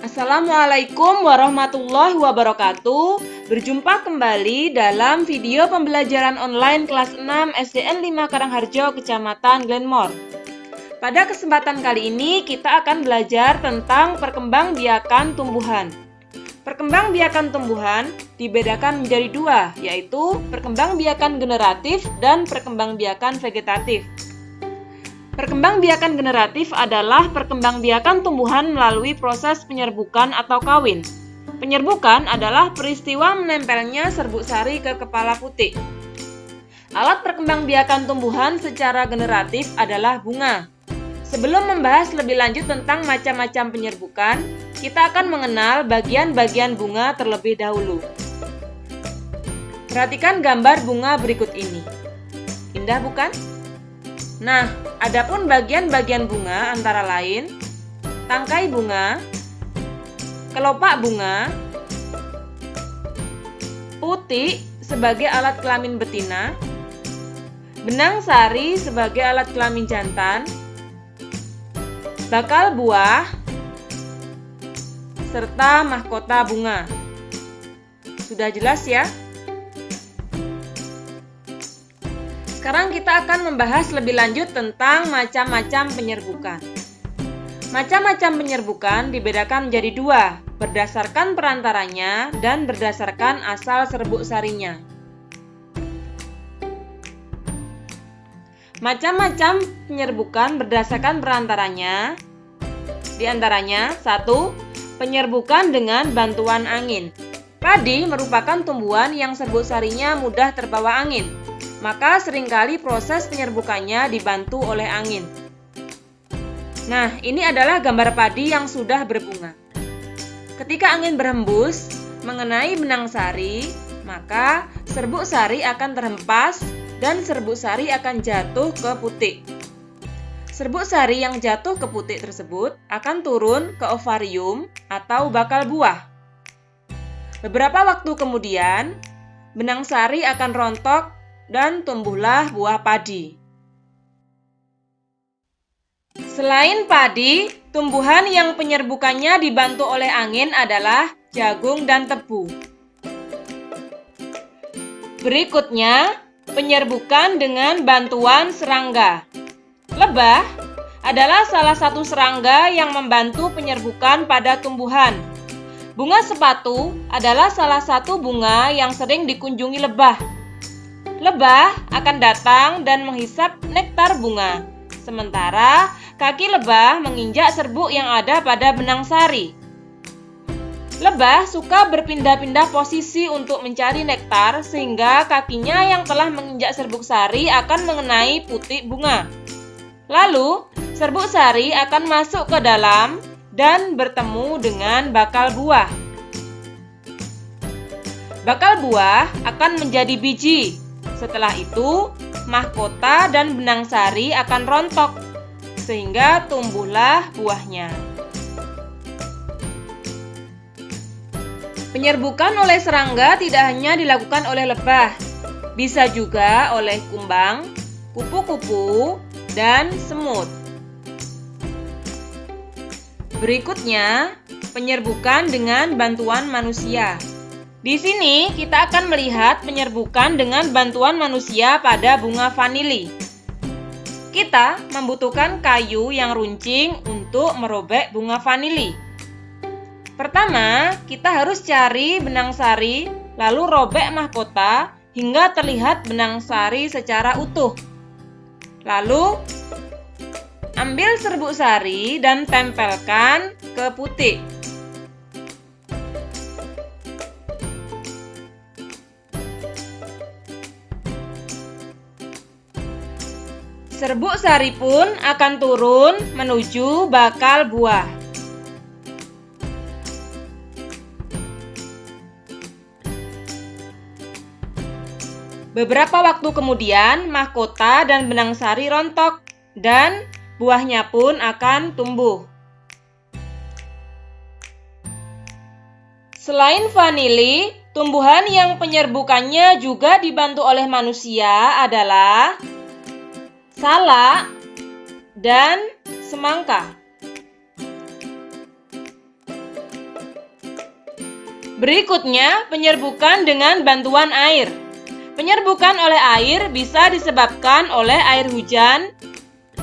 Assalamualaikum warahmatullahi wabarakatuh. Berjumpa kembali dalam video pembelajaran online kelas 6 SDN 5 Karangharjo, Kecamatan Glenmore. Pada kesempatan kali ini kita akan belajar tentang perkembangbiakan tumbuhan. Perkembangbiakan tumbuhan dibedakan menjadi dua, yaitu perkembangbiakan generatif dan perkembangbiakan vegetatif. Perkembangbiakan generatif adalah perkembangbiakan tumbuhan melalui proses penyerbukan atau kawin. Penyerbukan adalah peristiwa menempelnya serbuk sari ke kepala putik. Alat perkembangbiakan tumbuhan secara generatif adalah bunga. Sebelum membahas lebih lanjut tentang macam-macam penyerbukan, kita akan mengenal bagian-bagian bunga terlebih dahulu. Perhatikan gambar bunga berikut ini. Indah bukan? Nah, adapun bagian-bagian bunga antara lain tangkai bunga, kelopak bunga, putik sebagai alat kelamin betina, benang sari sebagai alat kelamin jantan, bakal buah, serta mahkota bunga. Sudah jelas ya? Sekarang kita akan membahas lebih lanjut tentang macam-macam penyerbukan. Macam-macam penyerbukan dibedakan menjadi dua, berdasarkan perantaranya dan berdasarkan asal serbuk sarinya. Macam-macam penyerbukan berdasarkan perantaranya, diantaranya 1. Penyerbukan dengan bantuan angin. Padi merupakan tumbuhan yang serbuk sarinya mudah terbawa angin. Maka seringkali proses penyerbukannya dibantu oleh angin. Nah, ini adalah gambar padi yang sudah berbunga. Ketika angin berhembus mengenai benang sari, maka serbuk sari akan terhempas dan serbuk sari akan jatuh ke putik. Serbuk sari yang jatuh ke putik tersebut akan turun ke ovarium atau bakal buah. Beberapa waktu kemudian, benang sari akan rontok dan tumbuhlah buah padi. Selain padi, tumbuhan yang penyerbukannya dibantu oleh angin adalah jagung dan tebu. Berikutnya, penyerbukan dengan bantuan serangga. Lebah adalah salah satu serangga yang membantu penyerbukan pada tumbuhan. Bunga sepatu adalah salah satu bunga yang sering dikunjungi lebah. Lebah akan datang dan menghisap nektar bunga, sementara kaki lebah menginjak serbuk yang ada pada benang sari. Lebah suka berpindah-pindah posisi untuk mencari nektar, sehingga kakinya yang telah menginjak serbuk sari akan mengenai putik bunga. Lalu, serbuk sari akan masuk ke dalam dan bertemu dengan bakal buah. Bakal buah akan menjadi biji. Setelah itu, mahkota dan benang sari akan rontok, sehingga tumbuhlah buahnya. Penyerbukan oleh serangga tidak hanya dilakukan oleh lebah, bisa juga oleh kumbang, kupu-kupu, dan semut. Berikutnya, penyerbukan dengan bantuan manusia. Di sini kita akan melihat penyerbukan dengan bantuan manusia pada bunga vanili. Kita membutuhkan kayu yang runcing untuk merobek bunga vanili. Pertama, kita harus cari benang sari, lalu robek mahkota hingga terlihat benang sari secara utuh. Lalu, ambil serbuk sari dan tempelkan ke putik. Serbuk sari pun akan turun menuju bakal buah. Beberapa waktu kemudian, mahkota dan benang sari rontok dan buahnya pun akan tumbuh. Selain vanili, tumbuhan yang penyerbukannya juga dibantu oleh manusia adalah salak, dan semangka. Berikutnya, penyerbukan dengan bantuan air. Penyerbukan oleh air bisa disebabkan oleh air hujan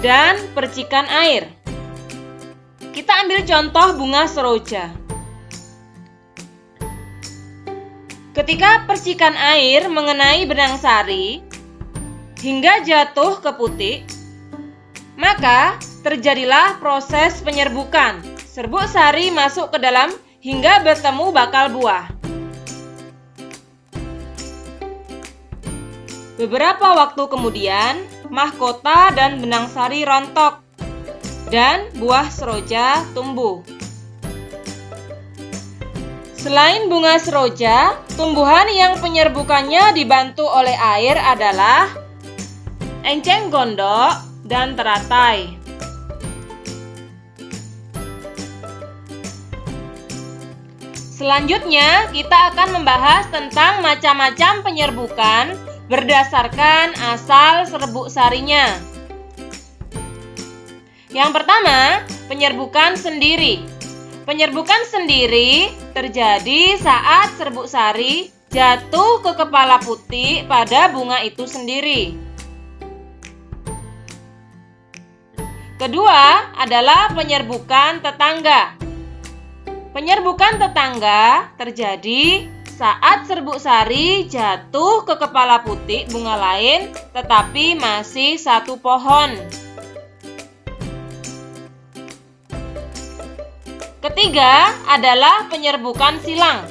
dan percikan air. Kita ambil contoh bunga seroja. Ketika percikan air mengenai benang sari hingga jatuh ke putik, maka terjadilah proses penyerbukan. Serbuk sari masuk ke dalam hingga bertemu bakal buah. Beberapa waktu kemudian, mahkota dan benang sari rontok dan buah seroja tumbuh. Selain bunga seroja, tumbuhan yang penyerbukannya dibantu oleh air adalah enceng gondok dan teratai. Selanjutnya, kita akan membahas tentang macam-macam penyerbukan berdasarkan asal serbuk sarinya. Yang pertama, penyerbukan sendiri. Penyerbukan sendiri terjadi saat serbuk sari jatuh ke kepala putik pada bunga itu sendiri. Kedua adalah penyerbukan tetangga. Penyerbukan tetangga terjadi saat serbuk sari jatuh ke kepala putik bunga lain tetapi masih satu pohon. Ketiga adalah penyerbukan silang.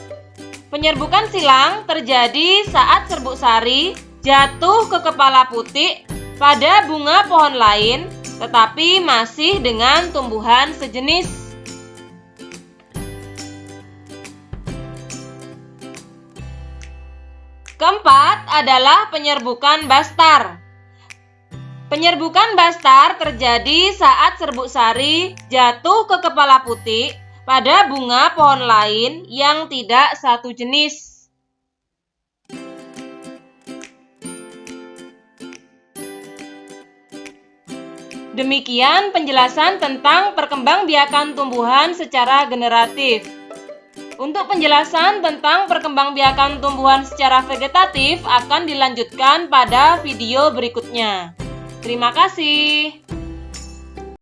Penyerbukan silang terjadi saat serbuk sari jatuh ke kepala putik pada bunga pohon lain tetapi masih dengan tumbuhan sejenis. Keempat adalah penyerbukan bastar. Penyerbukan bastar terjadi saat serbuk sari jatuh ke kepala putik pada bunga pohon lain yang tidak satu jenis. Demikian penjelasan tentang perkembangbiakan tumbuhan secara generatif. Untuk penjelasan tentang perkembangbiakan tumbuhan secara vegetatif akan dilanjutkan pada video berikutnya. Terima kasih.